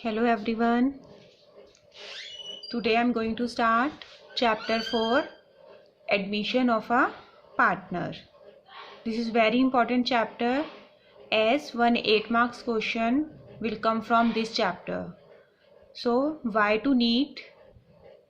Hello everyone. Today I am going to start chapter 4, admission of a partner. This is very important chapter as one 8 marks question will come from this chapter. So why to need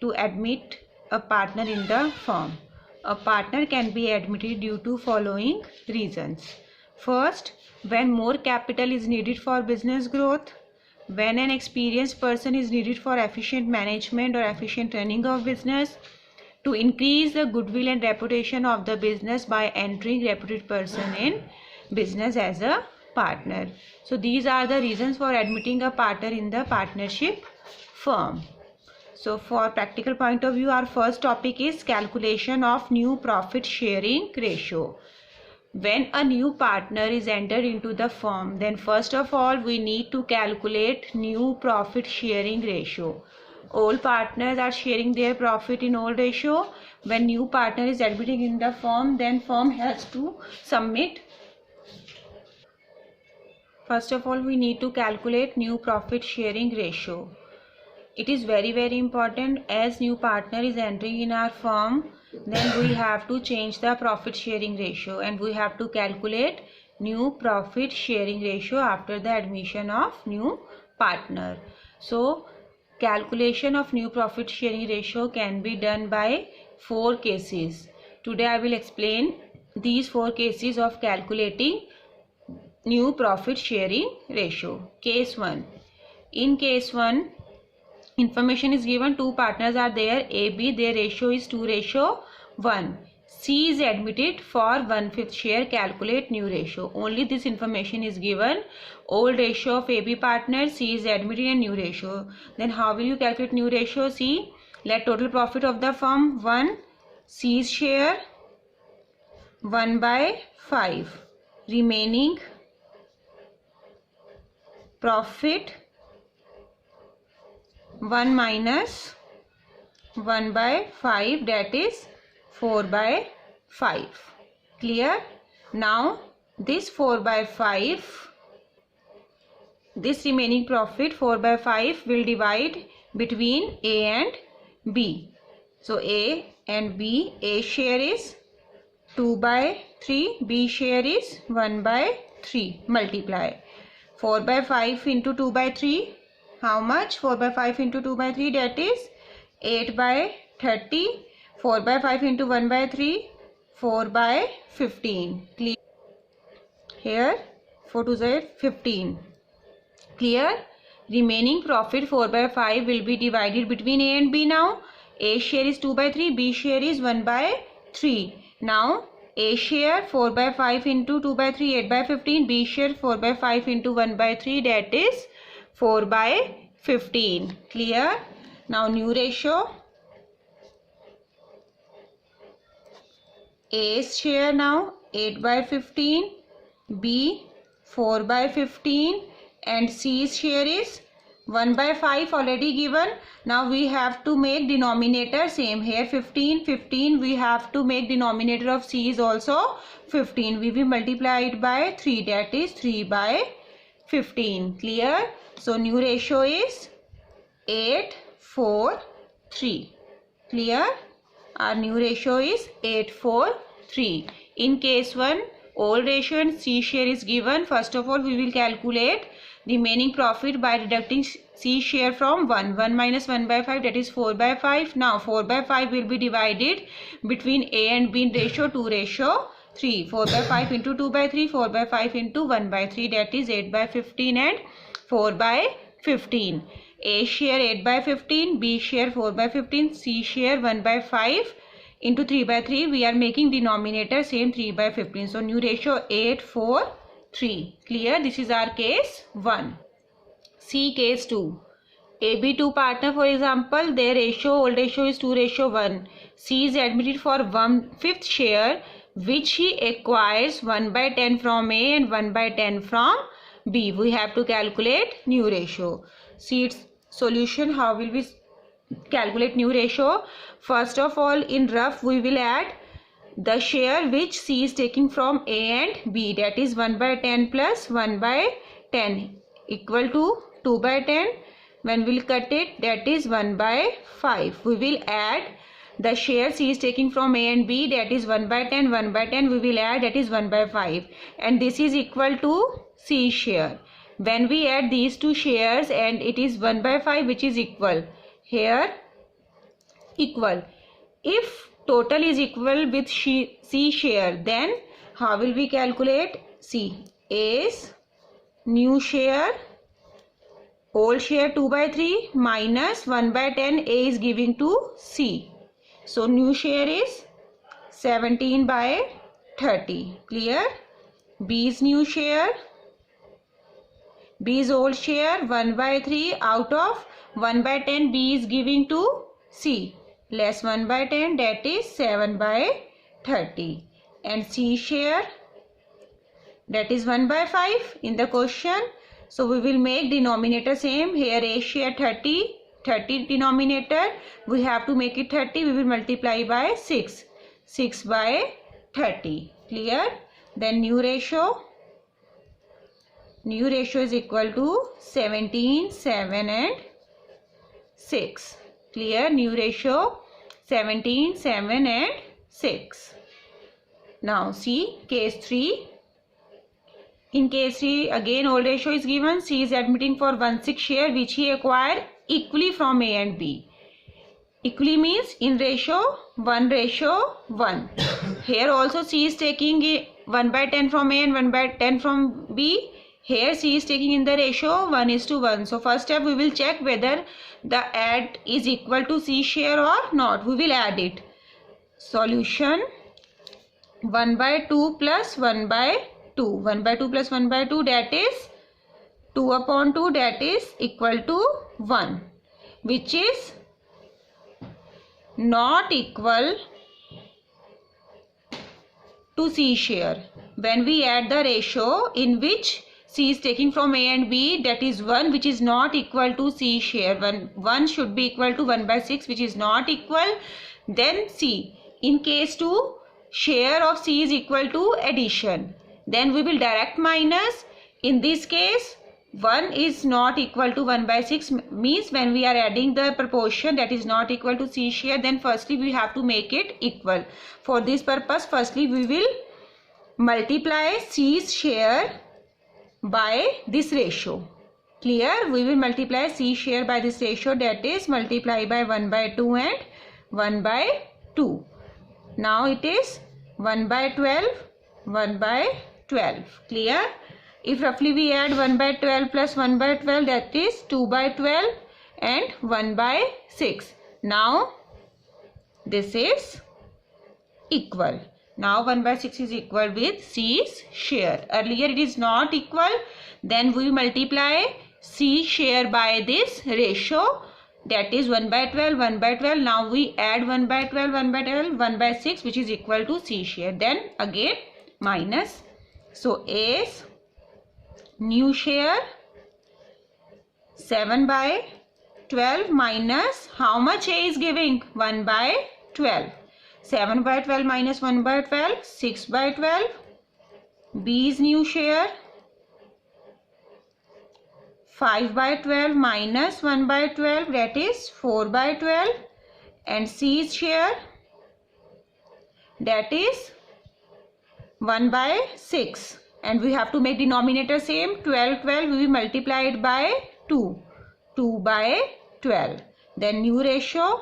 to admit a partner in the firm? A partner can be admitted due to following reasons. First, when more capital is needed for business growth. When an experienced person is needed for efficient management or efficient running of business, to increase the goodwill and reputation of the business by entering reputed person in business as a partner. So these are the reasons for admitting a partner in the partnership firm. So for practical point of view, our first topic is calculation of new profit sharing ratio. When a new partner is entered into the firm, then first of all we need to calculate new profit sharing ratio. All partners are sharing their profit in all ratio. When new partner is admitting in the firm, then firm has to submit. First of all we need to calculate new profit sharing ratio. It is very important as new partner is entering in our firm, then we have to change the profit sharing ratio and we have to calculate new profit sharing ratio after the admission of new partner. So calculation of new profit sharing ratio can be done by 4 cases. Today I will explain these 4 cases of calculating new profit sharing ratio. Case 1. In case 1, information is given, 2 partners are there, A, B, their ratio is 2:1. C is admitted for 1/5 share, calculate new ratio. Only this information is given, old ratio of AB partner, C is admitted and new ratio. Then how will you calculate new ratio? See, let total profit of the firm 1, C's share 1/5, remaining profit 1 minus 1/5, that is 4/5. Clear? Now this 4/5, this remaining profit 4/5 will divide between A and B. So A and B, A share is 2/3, B share is 1/3. Multiply 4/5 into 2/3. How much? 4/5 into 2/3, that is 8/30. 4/5 into 1/3, 4/15. Clear? Here 4 to 0, 15. Clear? Remaining profit 4/5 will be divided between A and B now. A share is 2/3, B share is 1/3. Now A share 4/5 into 2/3, 8/15. B share 4/5 into 1/3, that is 4/15. Clear? Now new ratio. A's share now 8/15, B 4/15 and C's share is 1/5 already given. Now we have to make denominator same. Here 15, we have to make denominator of C is also 15. We will multiply it by 3, that is 3/15. Clear? So new ratio is 8:4:3. Clear? Our new ratio is 8:4:3. In case 1, old ratio and C share is given. First of all we will calculate remaining profit by deducting C share from 1. 1 minus 1/5, that is 4/5. Now 4/5 will be divided between A and B in ratio 2:3. 4/5 into 2/3, 4/5 into 1/3, that is 8/15 and 4/15. A share 8/15, B share 4/15, C share 1/5 into 3/3. We are making denominator same 3/15. So new ratio 8:4:3. Clear? This is our case 1. See case 2. AB 2 partner, for example, their ratio, old ratio is 2:1. C is admitted for 1/5 share which he acquires 1/10 from A and 1/10 from B. We have to calculate new ratio. See its solution. How will we calculate new ratio? First of all, in rough we will add the share which C is taking from A and B, that is 1/10 plus 1/10 equal to 2/10. When we'll cut it, that is 1 by 5. We will add the share C is taking from A and B, that is 1 by 10, 1 by 10 we will add, that is 1 by 5. And this is equal to C share. When we add these two shares and it is 1 by 5 which is equal. Here equal. If total is equal with C share, then how will we calculate? C. A's new share, old share 2 by 3 minus 1 by 10 A is giving to C. So new share is 17 by 30. Clear? B's new share, B's old share 1 by 3 out of 1 by 10 B is giving to C. Less 1 by 10, that is 7 by 30. And C share, that is 1 by 5 in the question. So we will make denominator same. Here A share 30 denominator. We have to make it 30. We will multiply by 6. 6 by 30. Clear? Then new ratio. New ratio is equal to 17, 7 and 6. Clear? New ratio 17, 7 and 6. Now see case 3. In case 3 again old ratio is given. C is admitting for 1/6 share which he acquired equally from A and B. Equally means in ratio 1:1. Here also C is taking 1 by 10 from A and 1 by 10 from B. Here C is taking in the ratio 1:1. So first step we will check whether the add is equal to C share or not. We will add it. Solution 1 by 2 plus 1 by 2. 1 by 2 plus 1 by 2, that is 2 upon 2, that is equal to 1, which is not equal to C share. When we add the ratio in which C is taking from A and B, that is 1, which is not equal to C share. 1 should be equal to 1 by 6, which is not equal. Then C. In case 2, share of C is equal to addition. Then we will direct minus. In this case, 1 is not equal to 1 by 6, means when we are adding the proportion that is not equal to C share, then firstly we have to make it equal. For this purpose, firstly we will multiply C's share by this ratio. Clear? We will multiply C share by this ratio, that is multiply by 1 by 2 and 1 by 2. Now it is 1 by 12, 1 by 12. Clear? If roughly we add 1 by 12 plus 1 by 12, that is 2 by 12 and 1 by 6. Now this is equal. Now 1 by 6 is equal with C's share. Earlier it is not equal. Then we multiply C share by this ratio, that is 1 by 12, 1 by 12. Now we add 1 by 12, 1 by 12, 1 by 6, which is equal to C share. Then again minus. So A's new share 7 by 12 minus how much A is giving? 1 by 12. 7 by 12 minus 1 by 12, 6 by 12. B's new share 5 by 12 minus 1 by 12, that is 4 by 12. And C's share, that is 1 by 6. And we have to make denominator same. 12 we will multiply it by 2. 2 by 12. Then new ratio.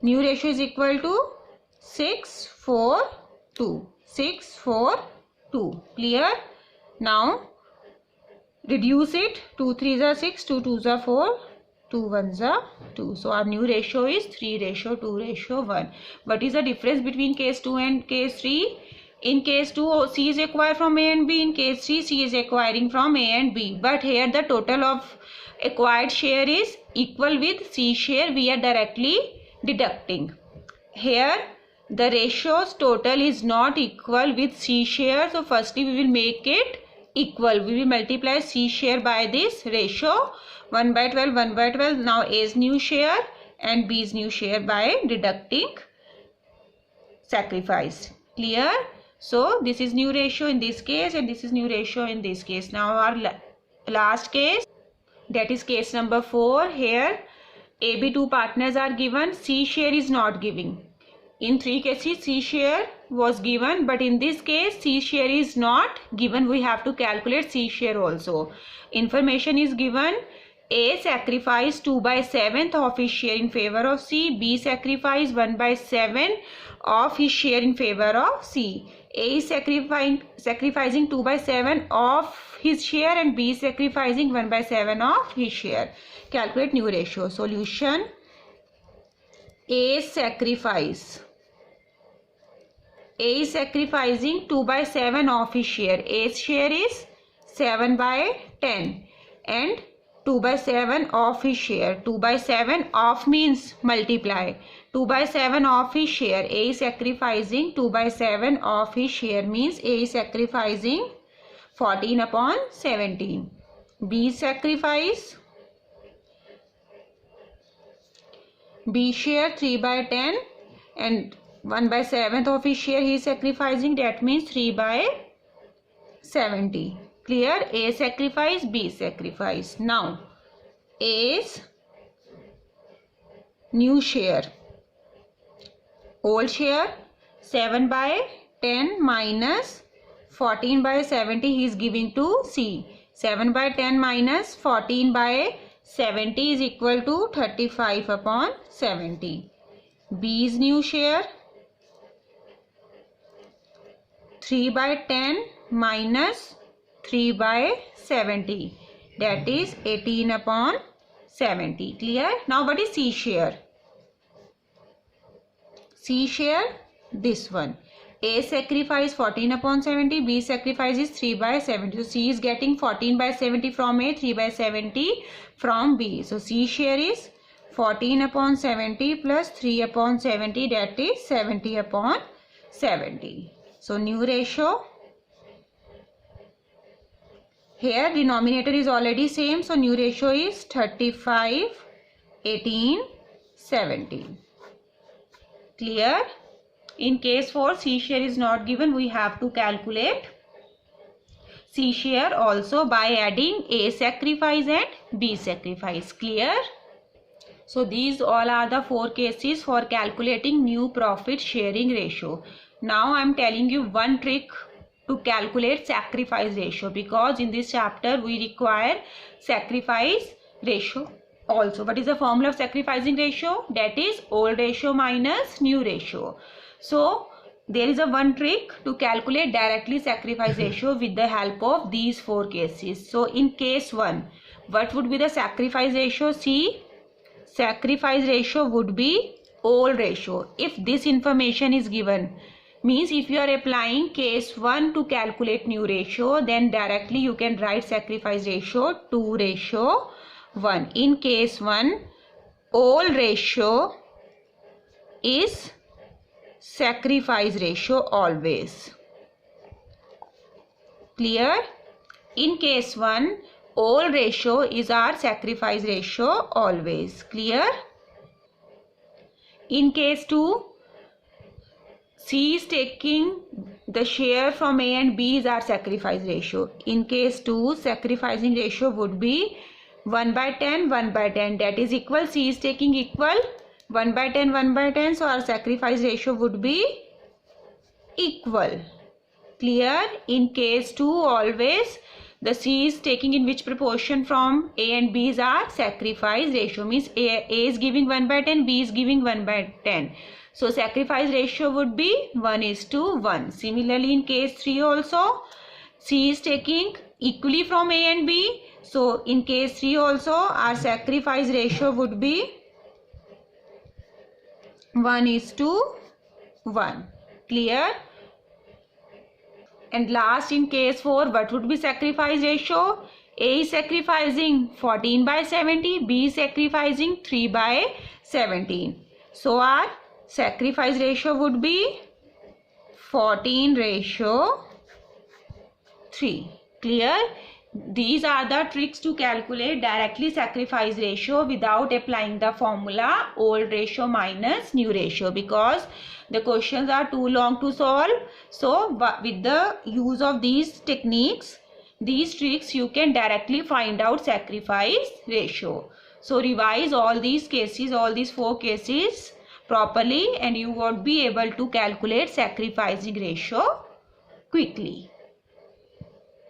New ratio is equal to 6, 4, 2. 6, 4, 2. Clear? Now reduce it. 2 3s are 6, 2 2s are 4, 2 1s are 2. So our new ratio is 3:2:1. What is the difference between case 2 and case 3? In case 2, C is acquired from A and B. In case 3, C is acquiring from A and B. But here the total of acquired share is equal with C share. We are directly deducting. Here the ratios total is not equal with C share. So firstly we will make it equal. We will multiply C share by this ratio. 1 by 12, 1 by 12. Now A's new share and B's new share by deducting sacrifice. Clear? So this is new ratio in this case and this is new ratio in this case. Now our last case, that is case number 4. Here AB two partners are given, C share is not given. In 3 cases C share was given, but in this case C share is not given. We have to calculate C share also. Information is given: A sacrifice 2/7 of his share in favor of C. B sacrifice 1/7 of his share in favor of C. A is sacrificing 2/7 of his share and B is sacrificing 1/7 of his share. Calculate new ratio. Solution: A is sacrificing 2/7 of his share. A's share is 7/10 and 2/7 of his share. 2/7 of means multiply. 2/7 of his share. A is sacrificing 2/7 of his share means A is sacrificing 14/17. B sacrifice. B share 3/10 and 1/7 of his share he is sacrificing, that means 3/70. Clear? A sacrifice, B sacrifice. Now A's new share, old share 7/10 minus 14/70 he is giving to C. 7/10 minus 14/70 is equal to 35/70. B's new share 3/10 minus 3/70, that is 18/70. Clear? Now what is C share? C share, this one. A sacrifice 14/70, B sacrifice is 3/70. So C is getting 14/70 from A, 3/70 from B. So C share is 14/70 plus 3/70, that is 70/70. So new ratio. Here denominator is already same, so new ratio is 35, 18, 17. Clear? In case 4, C share is not given, we have to calculate C share also by adding A sacrifice and B sacrifice. Clear? So these all are the 4 cases for calculating new profit sharing ratio. Now I am telling you one trick to calculate sacrifice ratio, because in this chapter we require sacrifice ratio also. What is the formula of sacrificing ratio? That is old ratio minus new ratio. So there is a one trick to calculate directly sacrifice ratio with the help of these 4 cases. So in case 1, what would be the sacrifice ratio? See, sacrifice ratio would be old ratio. If this information is given, means if you are applying case 1 to calculate new ratio, then directly you can write sacrifice ratio 2/1. In case 1, old ratio is sacrifice ratio always. Clear? In case 1, old ratio is our sacrifice ratio always. Clear? In case 2, C is taking the share from A and B is our sacrifice ratio. In case 2, sacrificing ratio would be 1/10, 1/10, that is equal. C is taking equal 1/10, 1/10, so our sacrifice ratio would be equal. Clear? In case 2, always the C is taking in which proportion from A and B is our sacrifice ratio, means A is giving 1/10, B is giving 1/10. So sacrifice ratio would be 1:1. Similarly in case 3 also, C is taking equally from A and B. So in case 3 also, our sacrifice ratio would be 1:1. Clear? And last in case 4, what would be sacrifice ratio? A is sacrificing 14/70, B is sacrificing 3/17. So our sacrifice ratio would be 14:3. Clear? These are the tricks to calculate directly sacrifice ratio without applying the formula old ratio minus new ratio, because the questions are too long to solve. So with the use of these techniques, these tricks you can directly find out sacrifice ratio. So revise all these cases, all these 4 cases properly, and you won't be able to calculate sacrificing ratio quickly.